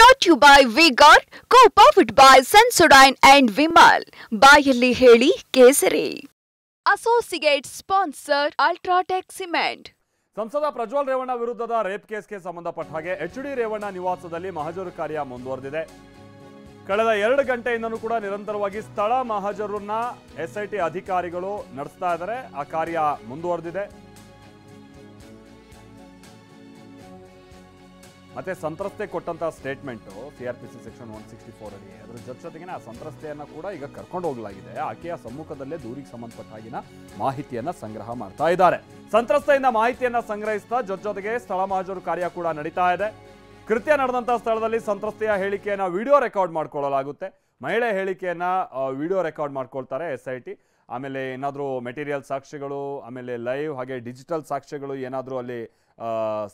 Brought to you by V-Guard, co-powered by Sensodyne and Vimal. ಬಾಯಲ್ಲಿ ಹೇಳಿ ಕೇಸರಿ. Associate sponsor Ultratech Cement. ಸಂಸದ ಪ್ರಜ್ವಲ್ ರೇವಣ್ಣ ವಿರುದ್ಧದ ರೇಪ್ ಕೇಸ್ಗೆ ಸಂಬಂಧಪಟ್ಟ ಹಾಗೆ ಎಚ್.ಡಿ. ರೇವಣ್ಣ ನಿವಾಸದಲ್ಲಿ ಮಹಜರು ಕಾರ್ಯ ಮುಂದುವರೆದಿದೆ. ಕಳೆದ 2 ಗಂಟೆಯಿಂದಲೂ ಕೂಡ ನಿರಂತರವಾಗಿ ಸ್ಥಳ ಮಹಜರನ್ನ ಎಸ್ಐಟಿ ಅಧಿಕಾರಿಗಳು ನಡೆಸ್ತಾ ಇದ್ದಾರೆ. ಆ ಕಾರ್ಯ ಮುಂದುವರೆದಿದೆ. ಮತ್ತೆ ಸಂತ್ರಸ್ತೆ ಕೊಟ್ಟಂತ ಸ್ಟೇಟ್ಮೆಂಟ್ ಸಿಆರ್ಪಿಸಿ ಸೆಕ್ಷನ್ 164 ಅಡಿ ಅದರ ಜೊತೆಗೆ ಆ ಸಂತ್ರಸ್ತೆಯನ್ನ ಕೂಡ ಈಗ ಕರ್ಕೊಂಡು ಹೋಗಲಾಗಿದೆ. ಆಕೆಯ ಸಮ್ಮುಖದಲ್ಲೇ ದೂರಿಗೆ ಸಂಬಂಧಪಟ್ಟ ಹಾಗಿನ ಮಾಹಿತಿಯನ್ನ ಸಂಗ್ರಹ ಮಾಡ್ತಾ ಇದ್ದಾರೆ. ಸಂತ್ರಸ್ತೆಯಿಂದ ಮಾಹಿತಿಯನ್ನ ಸಂಗ್ರಹಿಸ್ತಾ ಜೊತೆಗೆ ಸ್ಥಳ ಮಹಜರು ಕಾರ್ಯ ಕೂಡ ನಡೀತಾ ಇದೆ. ಕೃತ್ಯ ನಡೆದಂತ ಸ್ಥಳದಲ್ಲಿ ಸಂತ್ರಸ್ತೆಯ ಹೇಳಿಕೆಯನ್ನ ವಿಡಿಯೋ ರೆಕಾರ್ಡ್ ಮಾಡ್ಕೊಳ್ಳಲಾಗುತ್ತೆ. ಮಹಿಳೆ ಹೇಳಿಕೆಯನ್ನ ವಿಡಿಯೋ ರೆಕಾರ್ಡ್ ಮಾಡ್ಕೊಳ್ತಾರೆ ಎಸ್ಐಟಿ. ಆಮೇಲೆ ಏನಾದರೂ ಮೆಟೀರಿಯಲ್ ಸಾಕ್ಷ್ಯಗಳು, ಆಮೇಲೆ ಲೈವ್ ಹಾಗೆ ಡಿಜಿಟಲ್ ಸಾಕ್ಷ್ಯಗಳು ಏನಾದರೂ ಅಲ್ಲಿ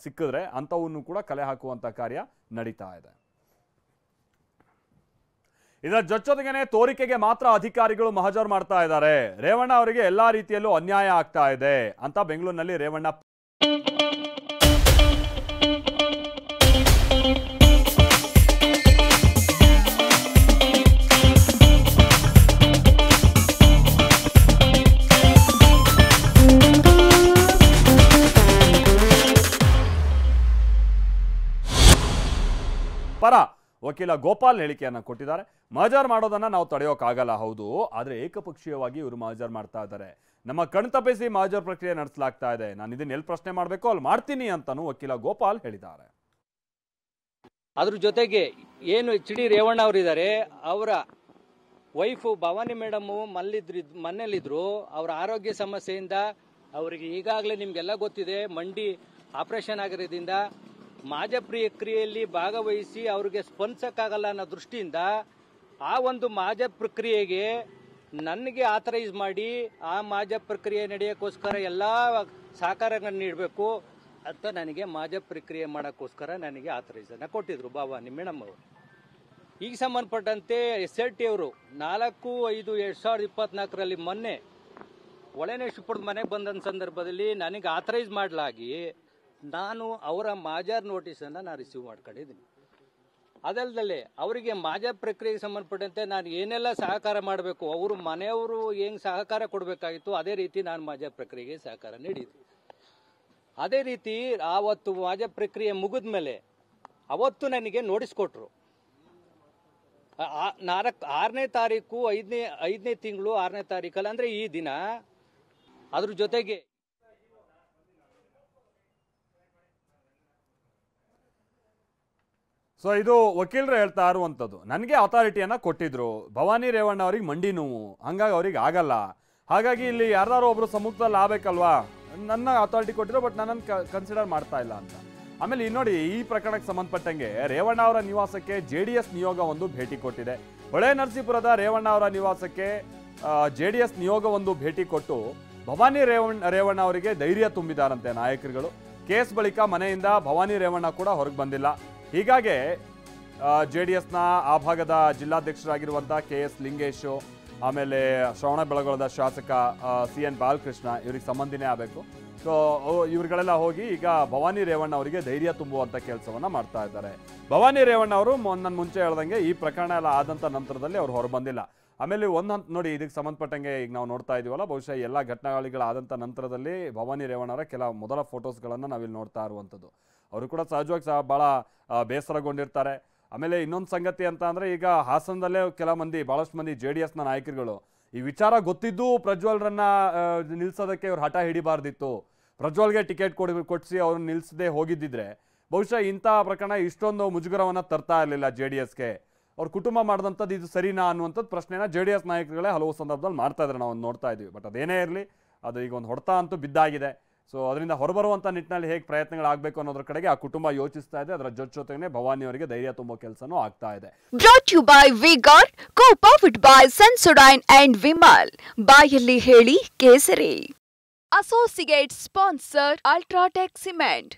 ಸಿಕ್ಕಿದ್ರೆ ಅಂಥವನ್ನು ಕೂಡ ಕಲೆ ಹಾಕುವಂತ ಕಾರ್ಯ ನಡೀತಾ ಇದೆ. ಇದರ ಜೊತೆಗೇನೆ ತೋರಿಕೆಗೆ ಮಾತ್ರ ಅಧಿಕಾರಿಗಳು ಮಹಜರು ಮಾಡ್ತಾ ಇದ್ದಾರೆ. ರೇವಣ್ಣ ಅವರಿಗೆ ಎಲ್ಲಾ ರೀತಿಯಲ್ಲೂ ಅನ್ಯಾಯ ಆಗ್ತಾ ಇದೆ ಅಂತ ಬೆಂಗಳೂರಿನಲ್ಲಿ ರೇವಣ್ಣ ಪರ ವಕೀಲ ಗೋಪಾಲ್ ಹೇಳಿಕೆಯನ್ನ ಕೊಟ್ಟಿದ್ದಾರೆ. ಮಹಜರ್ ಮಾಡೋದನ್ನ ನಾವು ತಡೆಯೋಕ್ಕಾಗಲ್ಲ, ಹೌದು, ಆದ್ರೆ ಏಕಪಕ್ಷೀಯವಾಗಿ ಇವರು ಮಹಜರ್ ಮಾಡ್ತಾ ಇದ್ದಾರೆ. ನಮ್ಮ ಕಣ್ತಪ್ಪಿಸಿ ಮಹಜರ್ ಪ್ರಕ್ರಿಯೆ ನಡೆಸಲಾಗ್ತಾ ಇದೆ. ನಾನು ಇದನ್ನ ಎಲ್ಲಿ ಪ್ರಶ್ನೆ ಮಾಡಬೇಕು ಅಲ್ಲಿ ಮಾಡ್ತೀನಿ ಅಂತಾನು ವಕೀಲ ಗೋಪಾಲ್ ಹೇಳಿದ್ದಾರೆ. ಅದ್ರ ಜೊತೆಗೆ ಏನು ಎಚ್.ಡಿ. ರೇವಣ್ಣ ಅವರಿದ್ದಾರೆ, ಅವರ ವೈಫು ಭವಾನಿ ಮೇಡಮ್ ಮನೇಲಿದ್ರು. ಅವರ ಆರೋಗ್ಯ ಸಮಸ್ಯೆಯಿಂದ ಅವರಿಗೆ ಈಗಾಗಲೇ ನಿಮ್ಗೆಲ್ಲ ಗೊತ್ತಿದೆ, ಮಂಡಿ ಆಪರೇಷನ್ ಆಗಿರೋದ್ರಿಂದ ಮಹಜರ್ ಪ್ರಕ್ರಿಯೆಯಲ್ಲಿ ಭಾಗವಹಿಸಿ ಅವ್ರಿಗೆ ಸ್ಪಂದಿಸಕ್ಕಾಗಲ್ಲ ಅನ್ನೋ ದೃಷ್ಟಿಯಿಂದ ಆ ಒಂದು ಮಹಜರ್ ಪ್ರಕ್ರಿಯೆಗೆ ನನಗೆ ಆಥರೈಸ್ ಮಾಡಿ ಆ ಮಹಜರ್ ಪ್ರಕ್ರಿಯೆ ನಡೆಯೋಕ್ಕೋಸ್ಕರ ಎಲ್ಲ ಸಹಕಾರಗಳನ್ನು ನೀಡಬೇಕು ಅಂತ ನನಗೆ ಮಹಜರ್ ಪ್ರಕ್ರಿಯೆ ಮಾಡೋಕ್ಕೋಸ್ಕರ ನನಗೆ ಆಥರೈಸನ್ನು ಕೊಟ್ಟಿದ್ರು ಭವಾನಿ ಮೇಡಮ್ ಅವರು. ಈಗ ಸಂಬಂಧಪಟ್ಟಂತೆ SLT ಅವರು 4/5/2024 ಮೊನ್ನೆ ಒಳನೇಶ್ವರದ ಮನೆಗೆ ಬಂದ ಸಂದರ್ಭದಲ್ಲಿ ನನಗೆ ಆಥರೈಸ್ ಮಾಡಲಾಗಿ ನಾನು ಅವರ ಮಹಜರ್ ನೋಟಿಸನ್ನು ನಾನು ರಿಸೀವ್ ಮಾಡ್ಕೊಂಡಿದ್ದೀನಿ. ಅದಲ್ಲದೆ ಅವರಿಗೆ ಮಹಜರ್ ಪ್ರಕ್ರಿಯೆಗೆ ಸಂಬಂಧಪಟ್ಟಂತೆ ನಾನು ಏನೆಲ್ಲ ಸಹಕಾರ ಮಾಡಬೇಕು, ಅವರು ಮನೆಯವರು ಹೆಂಗೆ ಸಹಕಾರ ಕೊಡಬೇಕಾಗಿತ್ತು ಅದೇ ರೀತಿ ನಾನು ಮಹಜರ್ ಪ್ರಕ್ರಿಯೆಗೆ ಸಹಕಾರ ನೀಡಿದ್ದೆ. ಅದೇ ರೀತಿ ಆವತ್ತು ಮಹಜರ್ ಪ್ರಕ್ರಿಯೆ ಮುಗಿದ ಮೇಲೆ ಅವತ್ತು ನನಗೆ ನೋಟಿಸ್ ಕೊಟ್ಟರು. 6ನೇ ತಾರೀಕು 5ನೇ ತಿಂಗಳು 6ನೇ ತಾರೀಕಲ್ಲಿ, ಅಂದರೆ ಈ ದಿನ. ಅದ್ರ ಜೊತೆಗೆ ಸೊ ಇದು ವಕೀಲರು ಹೇಳ್ತಾ ಇರುವಂಥದ್ದು. ನನಗೆ ಅಥಾರಿಟಿಯನ್ನ ಕೊಟ್ಟಿದ್ರು, ಭವಾನಿ ರೇವಣ್ಣ ಅವ್ರಿಗೆ ಮಂಡಿ ನೋವು, ಹಂಗಾಗಿ ಅವ್ರಿಗೆ ಆಗಲ್ಲ, ಹಾಗಾಗಿ ಇಲ್ಲಿ ಯಾರು ಒಬ್ರು ಸಮ್ಮುಖದಲ್ಲಿ ಆಗ್ಬೇಕಲ್ವಾ, ನನ್ನ ಅಥಾರಿಟಿ ಕೊಟ್ಟಿದ್ರು ಬಟ್ ನನ್ನನ್ನು ಕನ್ಸಿಡರ್ ಮಾಡ್ತಾ ಇಲ್ಲ ಅಂತ. ಆಮೇಲೆ ನೋಡಿ, ಈ ಪ್ರಕರಣಕ್ಕೆ ಸಂಬಂಧಪಟ್ಟಂಗೆ ರೇವಣ್ಣ ಅವರ ನಿವಾಸಕ್ಕೆ JDS ನಿಯೋಗ ಒಂದು ಭೇಟಿ ಕೊಟ್ಟಿದೆ. ಹೊಳೆ ನರಸೀಪುರದ ರೇವಣ್ಣ ಅವರ ನಿವಾಸಕ್ಕೆ JDS ನಿಯೋಗ ಒಂದು ಭೇಟಿ ಕೊಟ್ಟು ಭವಾನಿ ರೇವಣ್ಣ ಅವರಿಗೆ ಧೈರ್ಯ ತುಂಬಿದಾರಂತೆ ನಾಯಕರುಗಳು. ಕೇಸ್ ಬಳಿಕ ಮನೆಯಿಂದ ಭವಾನಿ ರೇವಣ್ಣ ಕೂಡ ಹೊರಗೆ ಬಂದಿಲ್ಲ. ಹೀಗಾಗಿ JDSನ ಆ ಭಾಗದ ಜಿಲ್ಲಾಧ್ಯಕ್ಷರಾಗಿರುವಂಥ KS ಲಿಂಗೇಶ್, ಆಮೇಲೆ ಶ್ರವಣಬೆಳಗೊಳದ ಶಾಸಕ CN ಬಾಲಕೃಷ್ಣ ಇವರಿಗೆ ಸಂಬಂಧಿನೇ ಆಗಬೇಕು. ಸೊ ಇವ್ರುಗಳೆಲ್ಲ ಹೋಗಿ ಈಗ ಭವಾನಿ ರೇವಣ್ಣ ಅವರಿಗೆ ಧೈರ್ಯ ತುಂಬುವಂಥ ಕೆಲಸವನ್ನ ಮಾಡ್ತಾ ಇದ್ದಾರೆ. ಭವಾನಿ ರೇವಣ್ಣ ಅವರು ನನ್ನ ಮುಂಚೆ ಹೇಳ್ದಂಗೆ ಈ ಪ್ರಕರಣ ಎಲ್ಲ ಆದಂಥ ನಂತರದಲ್ಲಿ ಅವ್ರು ಹೊರಬಂದಿಲ್ಲ. ಆಮೇಲೆ ಒಂದು ಹಂತ ನೋಡಿ, ಇದಕ್ಕೆ ಸಂಬಂಧಪಟ್ಟಂಗೆ ಈಗ ನಾವು ನೋಡ್ತಾ ಇದೀವಲ್ಲ, ಬಹುಶಃ ಎಲ್ಲ ಘಟನೆಗಳಾದಂಥ ನಂತರದಲ್ಲಿ ಭವಾನಿ ರೇವಣ್ಣವರ ಕೆಲ ಮೊದಲ ಫೋಟೋಸ್ಗಳನ್ನು ನಾವಿಲ್ಲಿ ನೋಡ್ತಾ ಇರುವಂಥದ್ದು. ಅವರು ಕೂಡ ಸಹಜವಾಗಿ ಭಾಳ ಬೇಸರಗೊಂಡಿರ್ತಾರೆ. ಆಮೇಲೆ ಇನ್ನೊಂದು ಸಂಗತಿ ಅಂತ ಅಂದರೆ, ಈಗ ಹಾಸನದಲ್ಲೇ ಭಾಳಷ್ಟು ಮಂದಿ JDSನ ನಾಯಕರುಗಳು ಈ ವಿಚಾರ ಗೊತ್ತಿದ್ದು ಪ್ರಜ್ವಲ್ರನ್ನ ನಿಲ್ಸೋದಕ್ಕೆ ಅವ್ರು ಹಠ ಹಿಡಿಬಾರ್ದಿತ್ತು, ಪ್ರಜ್ವಲ್ಗೆ ಟಿಕೆಟ್ ಕೊಡಿಸಿ ಅವ್ರನ್ನ ನಿಲ್ಸದೆ ಹೋಗಿದ್ದಿದ್ರೆ ಬಹುಶಃ ಇಂಥ ಪ್ರಕರಣ ಇಷ್ಟೊಂದು ಮುಜುಗರವನ್ನು ತರ್ತಾ ಇರಲಿಲ್ಲ JDSಗೆ. ಅವ್ರ ಕುಟುಂಬ ಮಾಡಿದಂಥದ್ದು ಇದು ಸರಿನಾ ಅನ್ನುವಂಥದ್ದು ಪ್ರಶ್ನೆನ JDS ನಾಯಕರುಗಳೇ ಹಲವು ಸಂದರ್ಭದಲ್ಲಿ ಮಾಡ್ತಾ ಇದ್ದಾರೆ, ನಾವು ನೋಡ್ತಾ ಇದ್ದೀವಿ. ಬಟ್ ಅದೇನೇ ಇರಲಿ, ಅದು ಈಗ ಒಂದು ಹೊಡೆತ ಅಂತೂ ಬಿದ್ದಾಗಿದೆ. ಸೊ ಅದರಿಂದ ಹೊರಬರುವಂಥ ನಿಟ್ಟಿನಲ್ಲಿ ಹೇಗೆ ಪ್ರಯತ್ನಗಳಾಗಬೇಕು ಅನ್ನೋದ್ರ ಕಡೆಗೆ ಆ ಕುಟುಂಬ ಯೋಚಿಸ್ತಾ ಇದೆ. ಅದರ ಜೊತೆಗೆ ಭವಾನಿ ಅವರಿಗೆ ಧೈರ್ಯ ತುಂಬೋ ಕೆಲಸನೂ ಆಗ್ತಾ ಇದೆ. Brought to you by V-Guard, co-powered by Sensodyne and Vimal. ಬಾಯಲ್ಲಿ ಹೇಳಿ ಕೇಸರಿ. Associate sponsor Ultratech Cement.